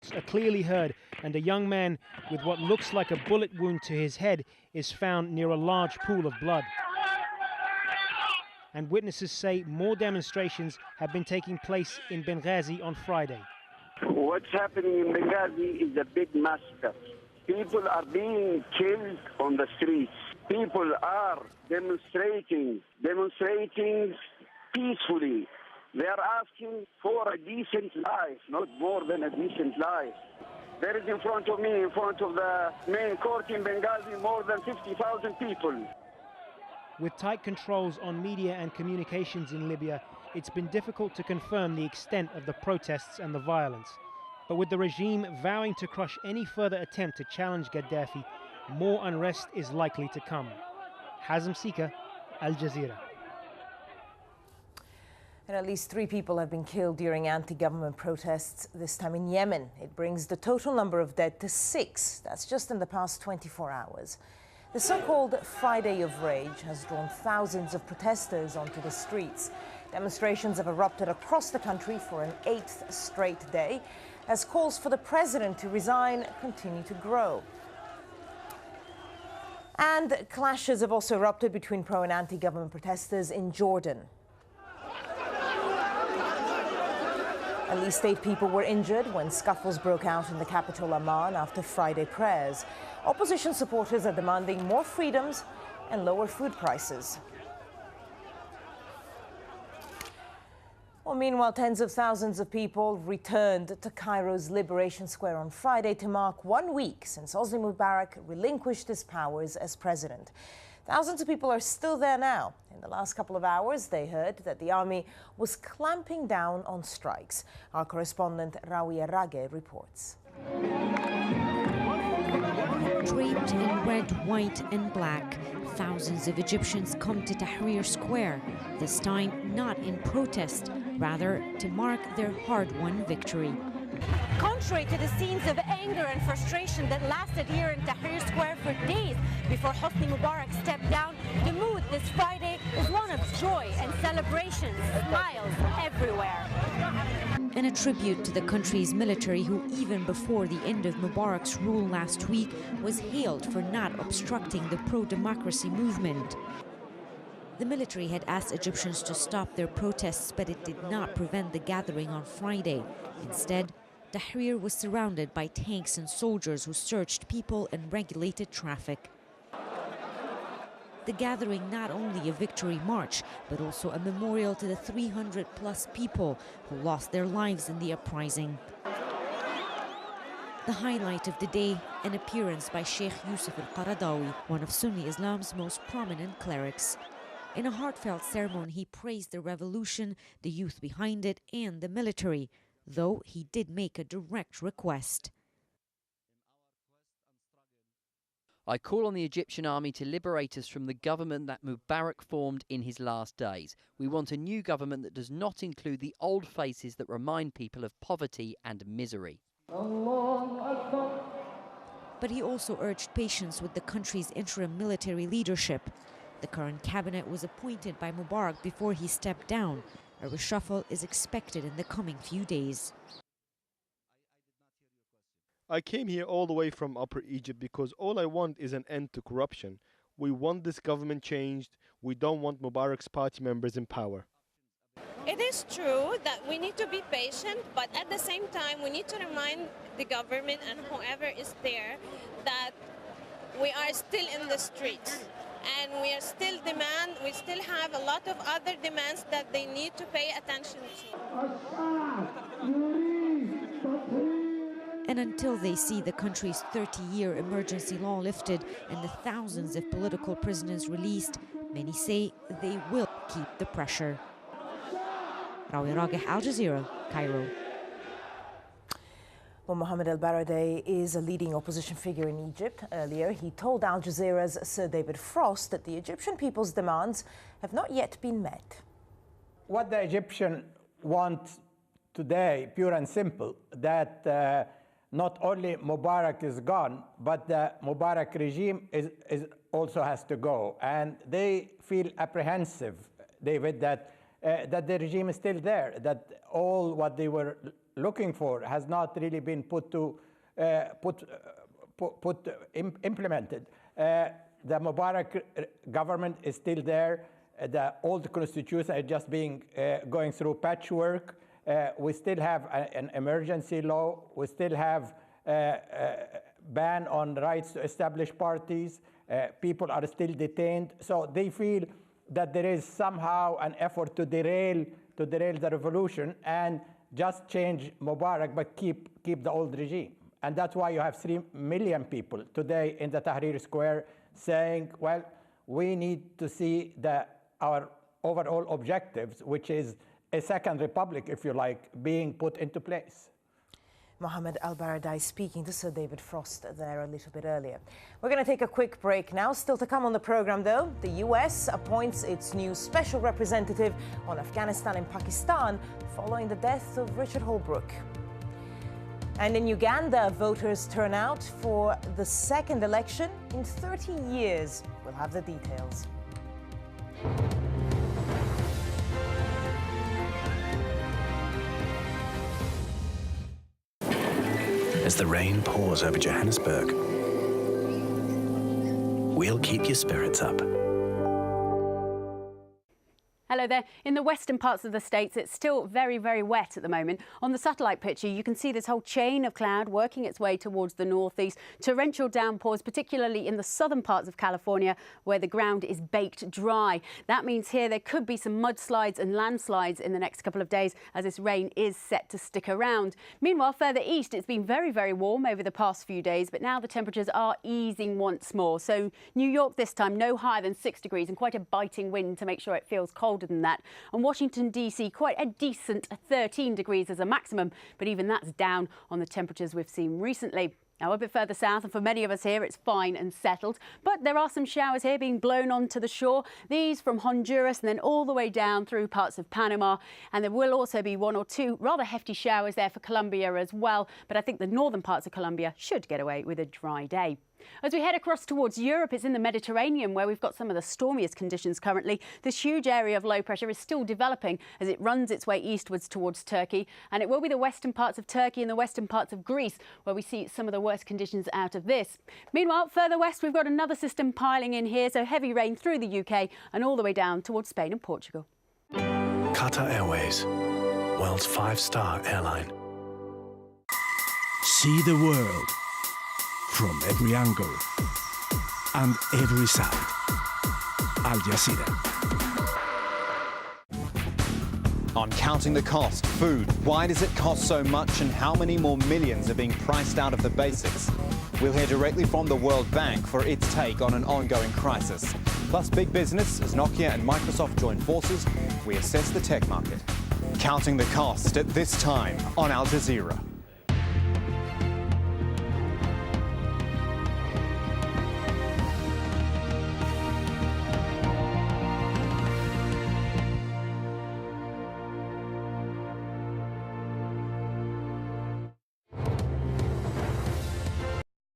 shots are clearly heard, and a young man with what looks like a bullet wound to his head is found near a large pool of blood. And witnesses say more demonstrations have been taking place in Benghazi on Friday. What's happening in Benghazi is a big massacre. People are being killed on the streets. People are demonstrating peacefully. They are asking for a decent life, not more than a decent life. There is in front of me, in front of the main court in Benghazi, more than 50,000 people. With tight controls on media and communications in Libya, it's been difficult to confirm the extent of the protests and the violence. But with the regime vowing to crush any further attempt to challenge Gaddafi, more unrest is likely to come. Hazem Sika, AlJazeera. And at least 3 people have been killed during anti-government protests, this time in Yemen. It brings the total number of dead to 6. That's just in the past 24 hours. The so-called Friday of Rage has drawn thousands of protesters onto the streets. Demonstrations have erupted across the country for an 8th straight day, as calls for the president to resign continue to grow. And clashes have also erupted between pro- and anti-government protesters in Jordan. At least 8 people were injured when scuffles broke out in the capital Amman after Friday prayers. Opposition supporters are demanding more freedoms and lower food prices. Well, meanwhile, tens of thousands of people returned to Cairo's Liberation Square on Friday to mark 1 week since Hosni Mubarak relinquished his powers as president. Thousands of people are still there now. In the last couple of hours, they heard that the army was clamping down on strikes. Our correspondent Rawiya Rage reports. Draped in red, white and black, thousands of Egyptians come to Tahrir Square, this time not in protest, rather to mark their hard-won victory. Contrary to the scenes of anger and frustration that lasted here in Tahrir Square for days before Hosni Mubarak stepped down, the mood this Friday is one of joy and celebration, smiles everywhere. And a tribute to the country's military, who even before the end of Mubarak's rule last week was hailed for not obstructing the pro-democracy movement. The military had asked Egyptians to stop their protests, but it did not prevent the gathering on Friday. Instead, Tahrir was surrounded by tanks and soldiers who searched people and regulated traffic. The gathering not only a victory march, but also a memorial to the 300-plus people who lost their lives in the uprising. The highlight of the day, an appearance by Sheikh Yusuf al-Qaradawi, one of Sunni Islam's most prominent clerics. In a heartfelt ceremony, he praised the revolution, the youth behind it, and the military, though he did make a direct request. I call on the Egyptian army to liberate us from the government that Mubarak formed in his last days. We want a new government that does not include the old faces that remind people of poverty and misery. But he also urged patience with the country's interim military leadership. The current cabinet was appointed by Mubarak before he stepped down. A reshuffle is expected in the coming few days. I came here all the way from Upper Egypt because all I want is an end to corruption. We want this government changed. We don't want Mubarak's party members in power. It is true that we need to be patient, but at the same time we need to remind the government and whoever is there that we are still in the streets and we still have a lot of other demands that they need to pay attention to. And until they see the country's 30-year emergency law lifted and the thousands of political prisoners released, many say they will keep the pressure. Rawiya Rage, AlJazeera, Cairo. Well, Mohamed El Baradei is a leading opposition figure in Egypt. Earlier, he told Al Jazeera's Sir David Frost that the Egyptian people's demands have not yet been met. What the Egyptians want today, pure and simple, that not only Mubarak is gone, but the Mubarak regime also has to go. And they feel apprehensive, David, that the regime is still there, that all what they were looking for has not really been implemented. The Mubarak government is still there. The old constitution is just going through patchwork. We still have an emergency law. We still have ban on rights to establish parties. People are still detained. So they feel that there is somehow an effort to derail the revolution and just change Mubarak, but keep the old regime. And that's why you have 3 million people today in the Tahrir Square saying, well, we need to see our overall objectives, which is a second republic, if you like, being put into place. Mohammed Al-Baradei speaking to Sir David Frost there a little bit earlier. We're going to take a quick break now. Still to come on the program, though, the US appoints its new special representative on Afghanistan and Pakistan following the death of Richard Holbrooke. And in Uganda, voters turn out for the second election in 30 years. We'll have the details. As the rain pours over Johannesburg, we'll keep your spirits up. Hello there. In the western parts of the states, it's still very, very wet at the moment. On the satellite picture, you can see this whole chain of cloud working its way towards the northeast. Torrential downpours, particularly in the southern parts of California, where the ground is baked dry. That means here there could be some mudslides and landslides in the next couple of days, as this rain is set to stick around. Meanwhile, further east, it's been very, very warm over the past few days, but now the temperatures are easing once more. So New York this time, no higher than 6 degrees and quite a biting wind to make sure it feels colder than that. And Washington, D.C., quite a decent 13 degrees as a maximum, but even that's down on the temperatures we've seen recently. Now, a bit further south, and for many of us here, it's fine and settled. But there are some showers here being blown onto the shore. These from Honduras and then all the way down through parts of Panama. And there will also be 1 or 2 rather hefty showers there for Colombia as well. But I think the northern parts of Colombia should get away with a dry day. As we head across towards Europe, it's in the Mediterranean where we've got some of the stormiest conditions currently. This huge area of low pressure is still developing as it runs its way eastwards towards Turkey. And it will be the western parts of Turkey and the western parts of Greece where we see some of the worst conditions out of this. Meanwhile, further west, we've got another system piling in here, so heavy rain through the UK and all the way down towards Spain and Portugal. Qatar Airways, world's 5-star airline. See the world from every angle and every side. AlJazeera. On Counting the Cost, food. Why does it cost so much and how many more millions are being priced out of the basics? We'll hear directly from the World Bank for its take on an ongoing crisis. Plus big business as Nokia and Microsoft join forces, we assess the tech market. Counting the Cost at this time on Al Jazeera.